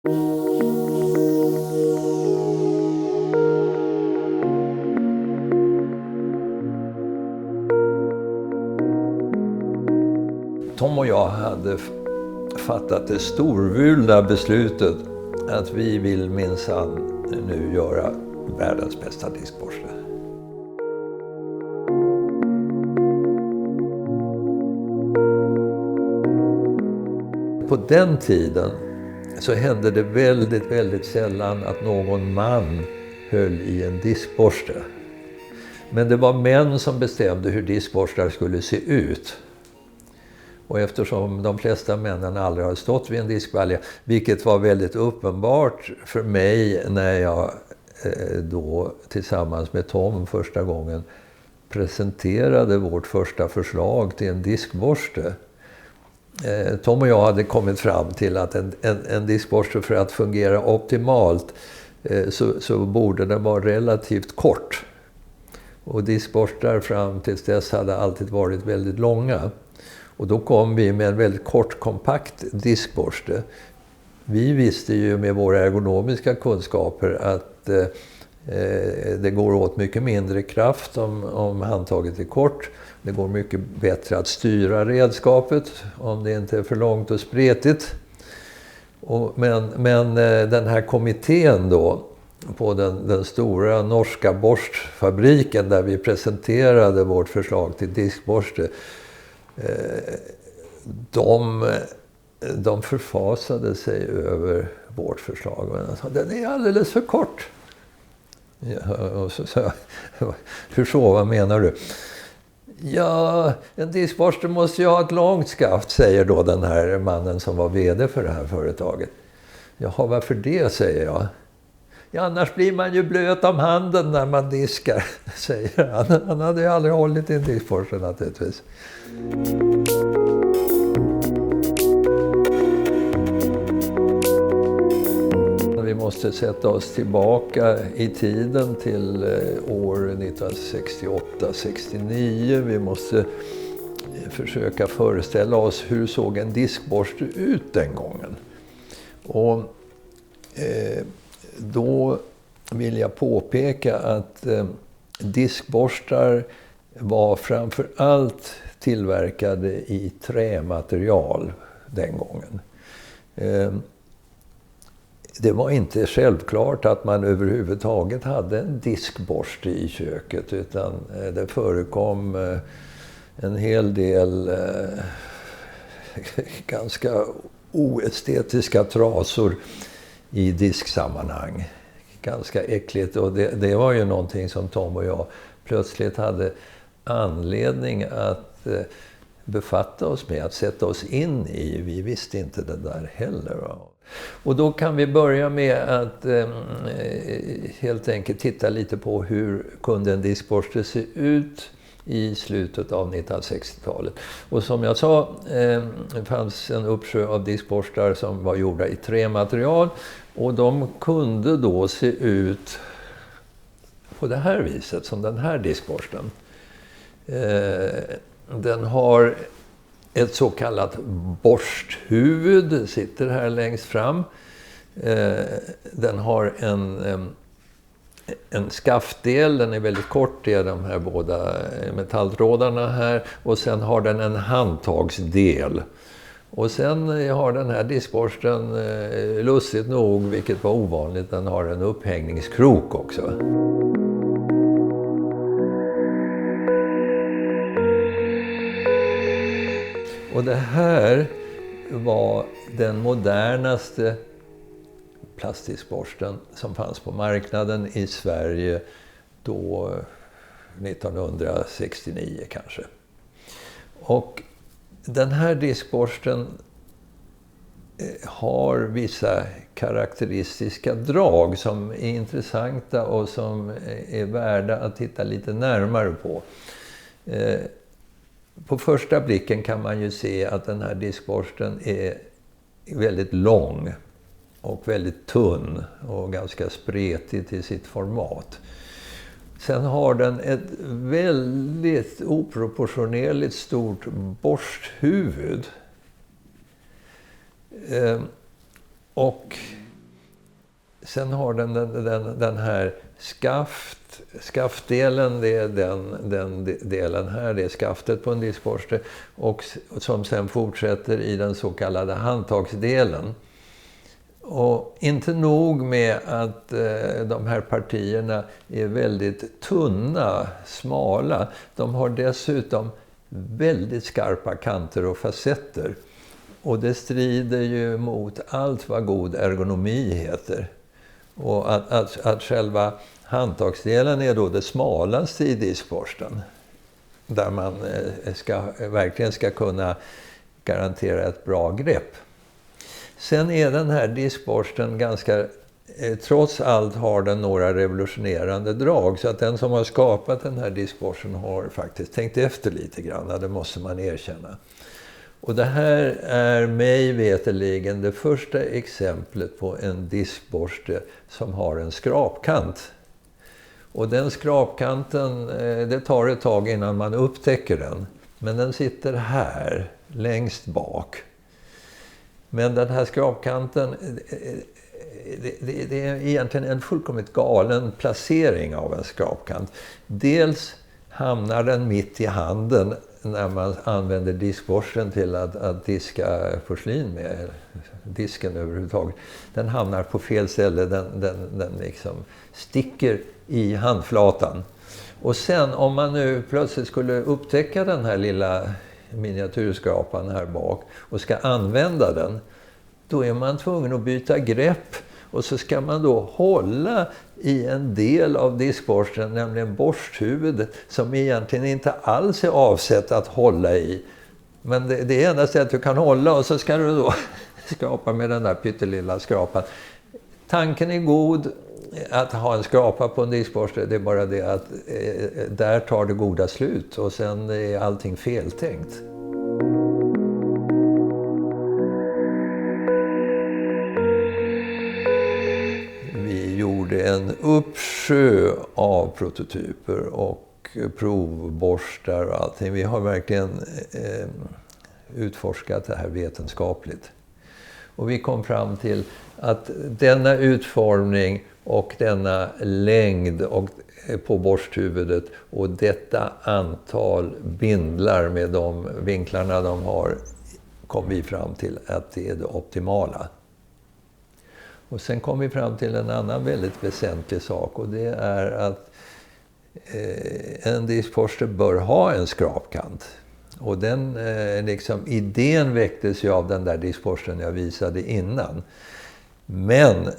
Tom och jag hade fattat det storvulna beslutet att vi vill minsann nu göra världens bästa diskborste. På den tiden så hände det väldigt sällan att någon man höll i en diskborste. Men det var män som bestämde hur diskborstar skulle se ut. Och eftersom de flesta männen aldrig har stått vid en diskbalja, vilket var väldigt uppenbart för mig när jag då tillsammans med Tom första gången presenterade vårt första förslag till en diskborste. Tom och jag hade kommit fram till att en diskborste för att fungera optimalt så borde den vara relativt kort. Och diskborstar fram tills dess hade alltid varit väldigt långa. Och då kom vi med en väldigt kort, kompakt diskborste. Vi visste ju med våra ergonomiska kunskaper att det går åt mycket mindre kraft om handtaget är kort. Det går mycket bättre att styra redskapet om det inte är för långt och spretigt. Men den här kommittén då på den stora norska borstfabriken där vi presenterade vårt förslag till diskborste, de förfasade sig över vårt förslag. De sa, den är alldeles för kort. Ja, och så sa jag, hur så, vad menar du? Ja, en diskborste måste ju ha ett långt skaft, säger då den här mannen som var vd för det här företaget. Jaha, varför det, säger jag. Ja, annars blir man ju blöt om handen när man diskar, säger han. Han hade ju aldrig hållit i en diskborste naturligtvis. Vi måste sätta oss tillbaka i tiden till år 1968-69. Vi måste försöka föreställa oss hur såg en diskborste ut den gången. Och då vill jag påpeka att diskborstar var framför allt tillverkade i trämaterial den gången. Det var inte självklart att man överhuvudtaget hade en diskborste i köket, utan det förekom en hel del ganska oestetiska trasor i disksammanhang. Ganska äckligt, och det var ju någonting som Tom och jag plötsligt hade anledning att befatta oss med, att sätta oss in i. Vi visste inte det där heller. Va? Och då kan vi börja med att helt enkelt titta lite på hur kunde en diskborste se ut i slutet av 1960-talet. Och som jag sa, det fanns en uppsjö av diskborstar som var gjorda i trämaterial, och de kunde då se ut på det här viset, som den här diskborsten. Den har ett så kallat borsthuvud, sitter här längst fram. Den har en skaftdel, den är väldigt kort, det är de här båda metalltrådarna här. Och sen har den en handtagsdel. Och sen har den här diskborsten, lustigt nog, vilket var ovanligt, den har en upphängningskrok också. Och det här var den modernaste plastdiskborsten som fanns på marknaden i Sverige då 1969 kanske. Och den här diskborsten har vissa karaktäristiska drag som är intressanta och som är värda att titta lite närmare på. På första blicken kan man ju se att den här diskborsten är väldigt lång och väldigt tunn och ganska spretig till sitt format. Sen har den ett väldigt oproportionerligt stort borsthuvud. Och Sen har den här skaftdelen, det är den delen här, det är skaftet på en diskborste, och som sen fortsätter i den så kallade handtagsdelen. Och inte nog med att de här partierna är väldigt tunna, smala, de har dessutom väldigt skarpa kanter och facetter. Och det strider ju mot allt vad god ergonomi heter. Och att själva handtagsdelen är då det smalaste i diskborsten. Där man verkligen ska kunna garantera ett bra grepp. Sen är den här diskborsten ganska, trots allt har den några revolutionerande drag. Så att den som har skapat den här diskborsten har faktiskt tänkt efter lite grann. Det måste man erkänna. Och det här är mig veterligen det första exemplet på en diskborste som har en skrapkant. Och den skrapkanten, det tar ett tag innan man upptäcker den. Men den sitter här, längst bak. Men den här skrapkanten, det är egentligen en fullkomligt galen placering av en skrapkant. Dels hamnar den mitt i handen när man använder diskborsten till att diska porslin med, disken överhuvudtaget. Den hamnar på fel ställe, den liksom sticker i handflatan. Och sen om man nu plötsligt skulle upptäcka den här lilla miniatyrskrapan här bak och ska använda den, då är man tvungen att byta grepp. Och så ska man då hålla i en del av diskborsten, nämligen borsthuvudet, som egentligen inte alls är avsett att hålla i. Men det är enda sättet du kan hålla, och så ska du då skrapa med den där pyttelilla skrapan. Tanken är god att ha en skrapa på en diskborste, det är bara det att där tar det goda slut och sen är allting feltänkt. En uppsjö av prototyper och provborstar och allting. Vi har verkligen utforskat det här vetenskapligt. Och vi kom fram till att denna utformning och denna längd och på borsthuvudet och detta antal bindlar med de vinklarna de har, kom vi fram till att det är det optimala. Och sen kom vi fram till en annan väldigt väsentlig sak, och det är att en diskborste bör ha en skrapkant. Och den idén väcktes ju av den där diskborsten jag visade innan. Men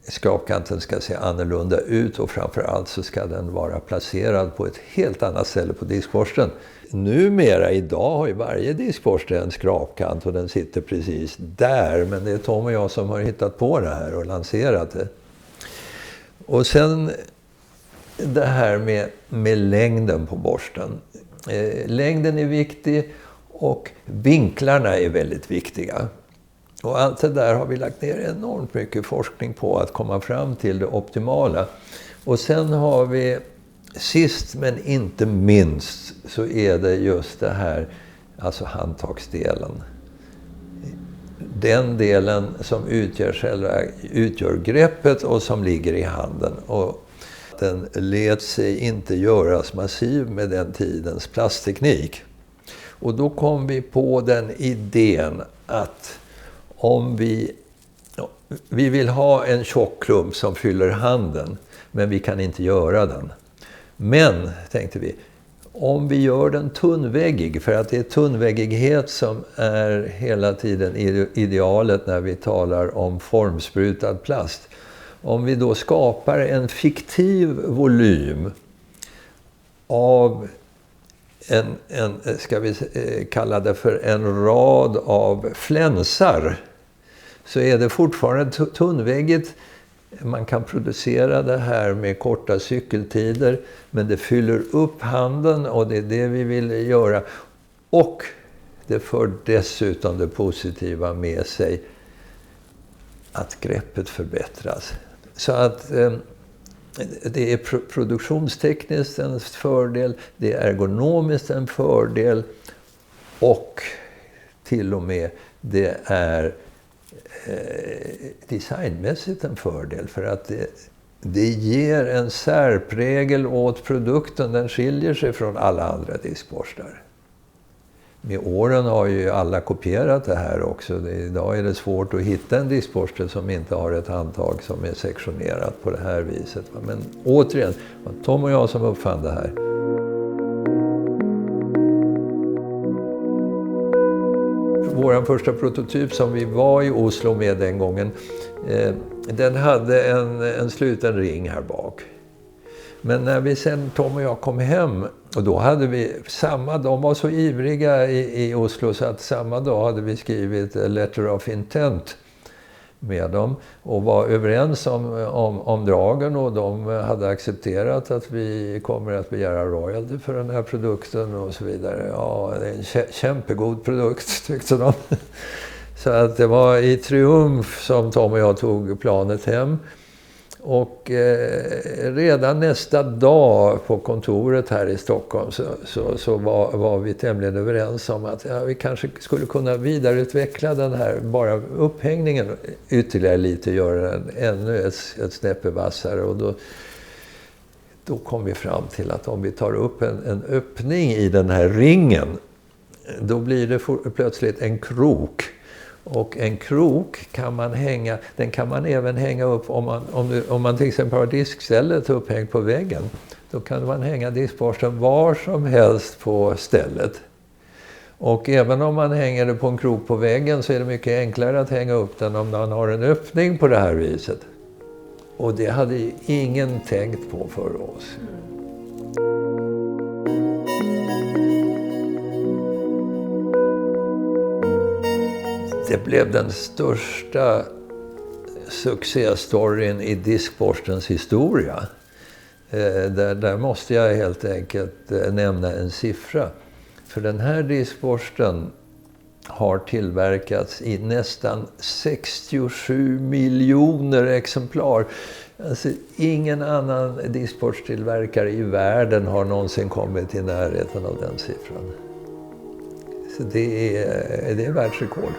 skrapkanten ska se annorlunda ut, och framförallt så ska den vara placerad på ett helt annat ställe på diskborsten. Numera idag har ju varje diskborste en skrapkant och den sitter precis där. Men det är Tom och jag som har hittat på det här och lanserat det. Och sen det här med längden på borsten. Längden är viktig och vinklarna är väldigt viktiga. Och allt det där har vi lagt ner enormt mycket forskning på att komma fram till det optimala. Och sen har vi, sist men inte minst, så är det just det här, alltså handtagsdelen. Den delen som utgör greppet och som ligger i handen. Och den lät sig inte göras massiv med den tidens plastteknik. Och då kom vi på den idén att om vi vill ha en tjock klump som fyller handen, men vi kan inte göra den. Men, tänkte vi, om vi gör den tunnväggig, för att det är tunnväggighet som är hela tiden idealet när vi talar om formsprutad plast. Om vi då skapar en fiktiv volym av ska vi kalla det för en rad av flänsar, så är det fortfarande tunnväggigt. Man kan producera det här med korta cykeltider, men det fyller upp handen, och det är det vi vill göra. Och det för dessutom det positiva med sig att greppet förbättras. Så att det är produktionstekniskt en fördel, det är ergonomiskt en fördel, och till och med det är designmässigt en fördel, för att det ger en särprägel åt produkten. Den skiljer sig från alla andra diskborstar. Med åren har ju alla kopierat det här också. Idag är det svårt att hitta en diskborste som inte har ett handtag som är sektionerat på det här viset. Men återigen, det var Tom och jag som uppfann det här. Vår första prototyp som vi var i Oslo med den gången, den hade en sluten ring här bak. Men när vi sen, Tom och jag, kom hem, och då hade vi de var så ivriga i Oslo så att samma dag hade vi skrivit a letter of intent med dem och var överens om dragen, och de hade accepterat att vi kommer att begära royalty för den här produkten och så vidare. Ja, det är en kämpegod produkt, tyckte de. Så att det var i triumf som Tom och jag tog planet hem. Och redan nästa dag på kontoret här i Stockholm så var vi tämligen överens om att vi kanske skulle kunna vidareutveckla den här bara upphängningen ytterligare lite, göra den ännu ett snäppe vassare. Och då kom vi fram till att om vi tar upp en öppning i den här ringen, då blir det plötsligt en krok. Och en krok kan man även hänga upp om man till exempel har diskstället upphängt på väggen. Då kan man hänga diskborsten var som helst på stället. Och även om man hänger det på en krok på väggen så är det mycket enklare att hänga upp den om man har en öppning på det här viset. Och det hade ju ingen tänkt på för oss. Det blev den största succéstoryn i diskborstens historia. Där måste jag helt enkelt nämna en siffra. För den här diskborsten har tillverkats i nästan 67 miljoner exemplar. Alltså, ingen annan diskborsttillverkare i världen har någonsin kommit i närheten av den siffran. Så det är världsrekord.